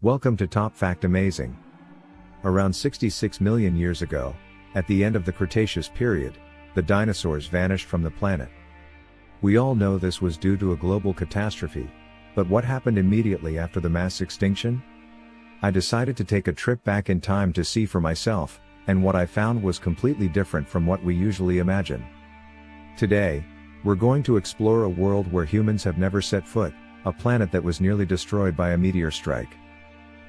Welcome to Top Fact Amazing. Around 66 million years ago, at the end of the Cretaceous period, the dinosaurs vanished from the planet. We all know this was due to a global catastrophe, but what happened immediately after the mass extinction? I decided to take a trip back in time to see for myself, and what I found was completely different from what we usually imagine. Today, we're going to explore a world where humans have never set foot, a planet that was nearly destroyed by a meteor strike.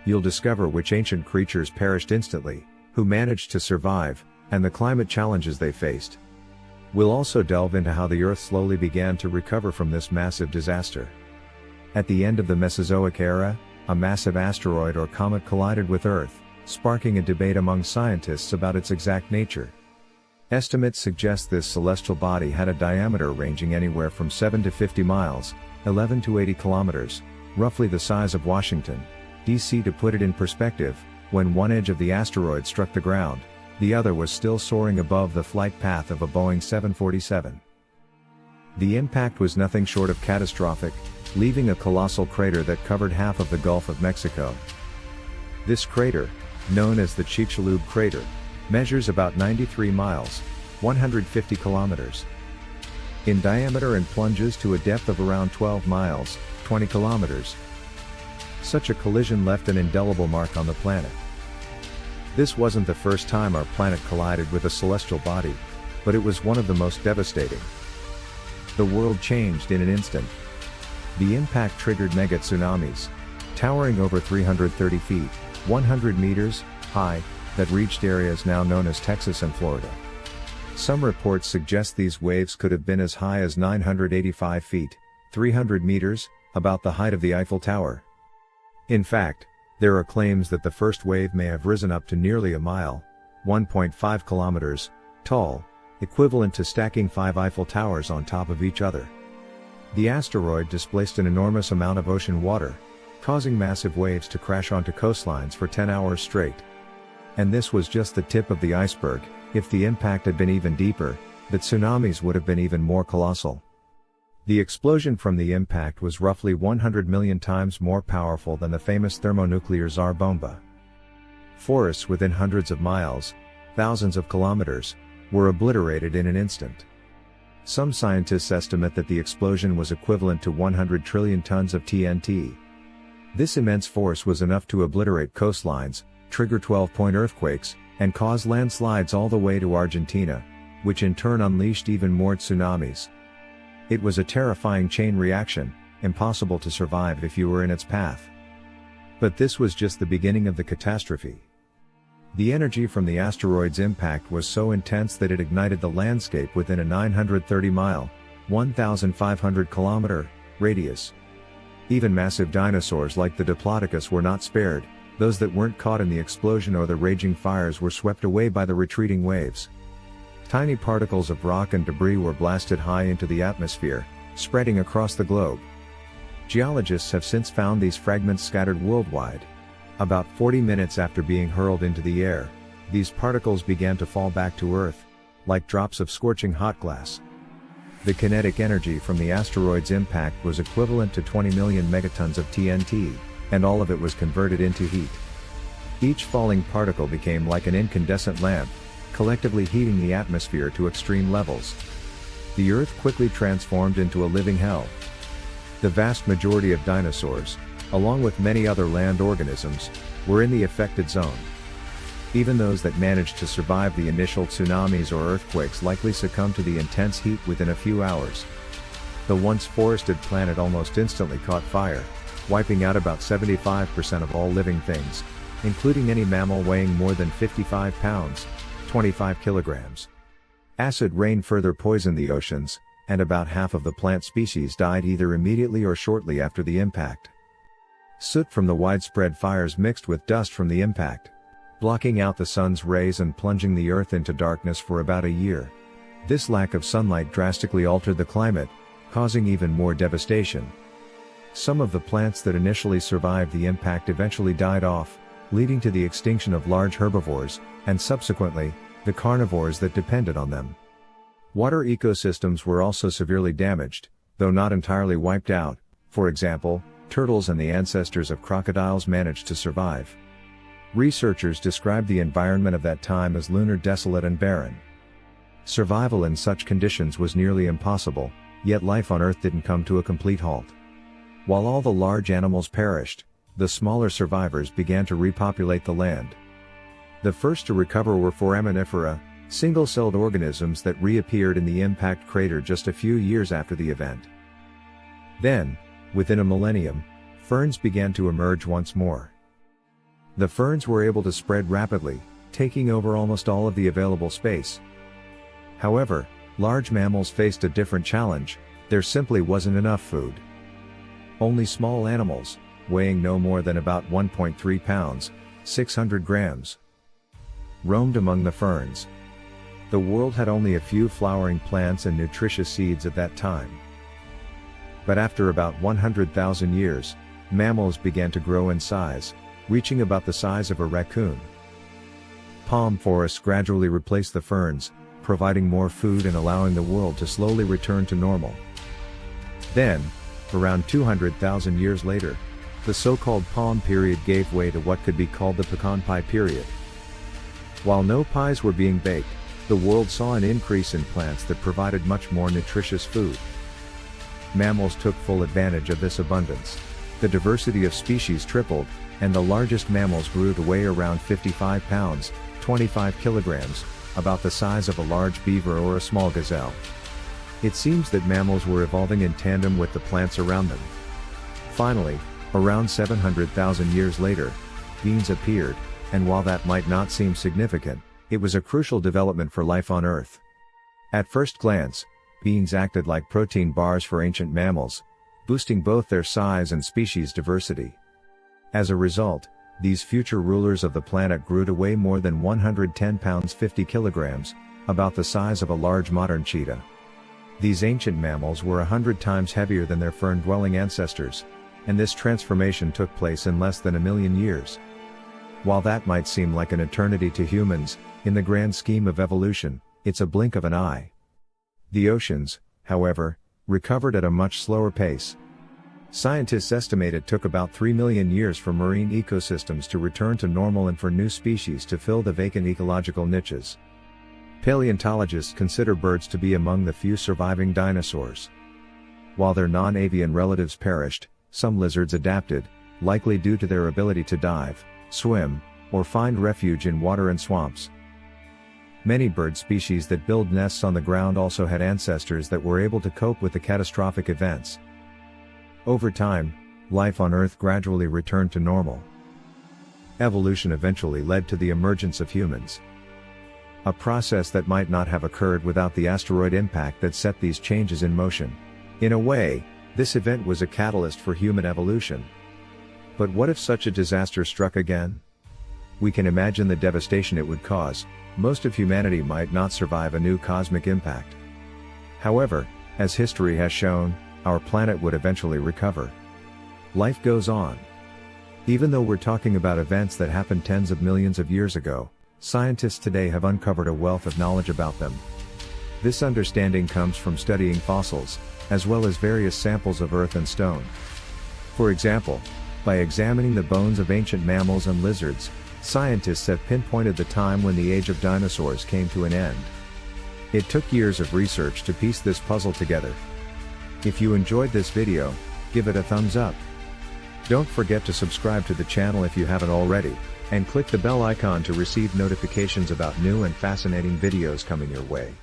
You'll discover which ancient creatures perished instantly, who managed to survive, and the climate challenges they faced. We'll also delve into how the Earth slowly began to recover from this massive disaster. At the end of the Mesozoic era, a massive asteroid or comet collided with Earth, sparking a debate among scientists about its exact nature. Estimates suggest this celestial body had a diameter ranging anywhere from 7 to 50 miles, 11 to 80 kilometers, roughly the size of Washington, D.C. To put it in perspective, when one edge of the asteroid struck the ground, the other was still soaring above the flight path of a Boeing 747. The impact was nothing short of catastrophic, leaving a colossal crater that covered half of the Gulf of Mexico. This crater, known as the Chicxulub crater, measures about 93 miles, 150 kilometers in diameter and plunges to a depth of around 12 miles, 20 kilometers. Such a collision left an indelible mark on the planet. This wasn't the first time our planet collided with a celestial body, but it was one of the most devastating. The world changed in an instant. The impact triggered mega tsunamis, towering over 330 feet, 100 meters, high, that reached areas now known as Texas and Florida. Some reports suggest these waves could have been as high as 985 feet, 300 meters, about the height of the Eiffel Tower. In fact, there are claims that the first wave may have risen up to nearly a mile, 1.5 kilometers, tall, equivalent to stacking 5 Eiffel Towers on top of each other. The asteroid displaced an enormous amount of ocean water, causing massive waves to crash onto coastlines for 10 hours straight. And this was just the tip of the iceberg. If the impact had been even deeper, the tsunamis would have been even more colossal. The explosion from the impact was roughly 100 million times more powerful than the famous thermonuclear Tsar Bomba. Forests within hundreds of miles, thousands of kilometers, were obliterated in an instant. Some scientists estimate that the explosion was equivalent to 100 trillion tons of TNT. This immense force was enough to obliterate coastlines, trigger 12-point earthquakes, and cause landslides all the way to Argentina, which in turn unleashed even more tsunamis. It was a terrifying chain reaction, impossible to survive if you were in its path. But this was just the beginning of the catastrophe. The energy from the asteroid's impact was so intense that it ignited the landscape within a 930-mile, 1,500-kilometer, radius. Even massive dinosaurs like the Diplodocus were not spared. Those that weren't caught in the explosion or the raging fires were swept away by the retreating waves. Tiny particles of rock and debris were blasted high into the atmosphere, spreading across the globe. Geologists have since found these fragments scattered worldwide. About 40 minutes after being hurled into the air, these particles began to fall back to Earth, like drops of scorching hot glass. The kinetic energy from the asteroid's impact was equivalent to 20 million megatons of TNT, and all of it was converted into heat. Each falling particle became like an incandescent lamp, collectively heating the atmosphere to extreme levels. The Earth quickly transformed into a living hell. The vast majority of dinosaurs, along with many other land organisms, were in the affected zone. Even those that managed to survive the initial tsunamis or earthquakes likely succumbed to the intense heat within a few hours. The once forested planet almost instantly caught fire, wiping out about 75% of all living things, including any mammal weighing more than 55 pounds, 25 kilograms. Acid rain further poisoned the oceans, and about half of the plant species died either immediately or shortly after the impact. Soot from the widespread fires mixed with dust from the impact, blocking out the sun's rays and plunging the Earth into darkness for about a year. This lack of sunlight drastically altered the climate, causing even more devastation. Some of the plants that initially survived the impact eventually died off, leading to the extinction of large herbivores, and subsequently, the carnivores that depended on them. Water ecosystems were also severely damaged, though not entirely wiped out. For example, turtles and the ancestors of crocodiles managed to survive. Researchers described the environment of that time as lunar, desolate and barren. Survival in such conditions was nearly impossible, yet life on Earth didn't come to a complete halt. While all the large animals perished, the smaller survivors began to repopulate the land. The first to recover were foraminifera, single-celled organisms that reappeared in the impact crater just a few years after the event. Then, within a millennium, ferns began to emerge once more. The ferns were able to spread rapidly, taking over almost all of the available space. However, large mammals faced a different challenge: there simply wasn't enough food. Only small animals, weighing no more than about 1.3 pounds, 600 grams, roamed among the ferns. The world had only a few flowering plants and nutritious seeds at that time. But after about 100,000 years, mammals began to grow in size, reaching about the size of a raccoon. Palm forests gradually replaced the ferns, providing more food and allowing the world to slowly return to normal. Then, around 200,000 years later, the so-called palm period gave way to what could be called the pecan pie period. While no pies were being baked, the world saw an increase in plants that provided much more nutritious food. Mammals took full advantage of this abundance. The diversity of species tripled, and the largest mammals grew to weigh around 55 pounds, 25 kilograms, about the size of a large beaver or a small gazelle. It seems that mammals were evolving in tandem with the plants around them. Finally, around 700,000 years later, beans appeared, and while that might not seem significant, it was a crucial development for life on Earth. At first glance, beans acted like protein bars for ancient mammals, boosting both their size and species diversity. As a result, these future rulers of the planet grew to weigh more than 110 pounds 50 kilograms, about the size of a large modern cheetah. These ancient mammals were 100 times heavier than their fern-dwelling ancestors, and this transformation took place in less than 1,000,000 years. While that might seem like an eternity to humans, in the grand scheme of evolution, it's a blink of an eye. The oceans, however, recovered at a much slower pace. Scientists estimate it took about 3 million years for marine ecosystems to return to normal and for new species to fill the vacant ecological niches. Paleontologists consider birds to be among the few surviving dinosaurs. While their non-avian relatives perished, some lizards adapted, likely due to their ability to dive, swim, or find refuge in water and swamps. Many bird species that build nests on the ground also had ancestors that were able to cope with the catastrophic events. Over time, life on Earth gradually returned to normal. Evolution eventually led to the emergence of humans. A process that might not have occurred without the asteroid impact that set these changes in motion. In a way, this event was a catalyst for human evolution. But what if such a disaster struck again? We can imagine the devastation it would cause. Most of humanity might not survive a new cosmic impact. However, as history has shown, our planet would eventually recover. Life goes on. Even though we're talking about events that happened tens of millions of years ago, scientists today have uncovered a wealth of knowledge about them. This understanding comes from studying fossils, as well as various samples of earth and stone. For example, by examining the bones of ancient mammals and lizards, scientists have pinpointed the time when the age of dinosaurs came to an end. It took years of research to piece this puzzle together. If you enjoyed this video, give it a thumbs up. Don't forget to subscribe to the channel if you haven't already, and click the bell icon to receive notifications about new and fascinating videos coming your way.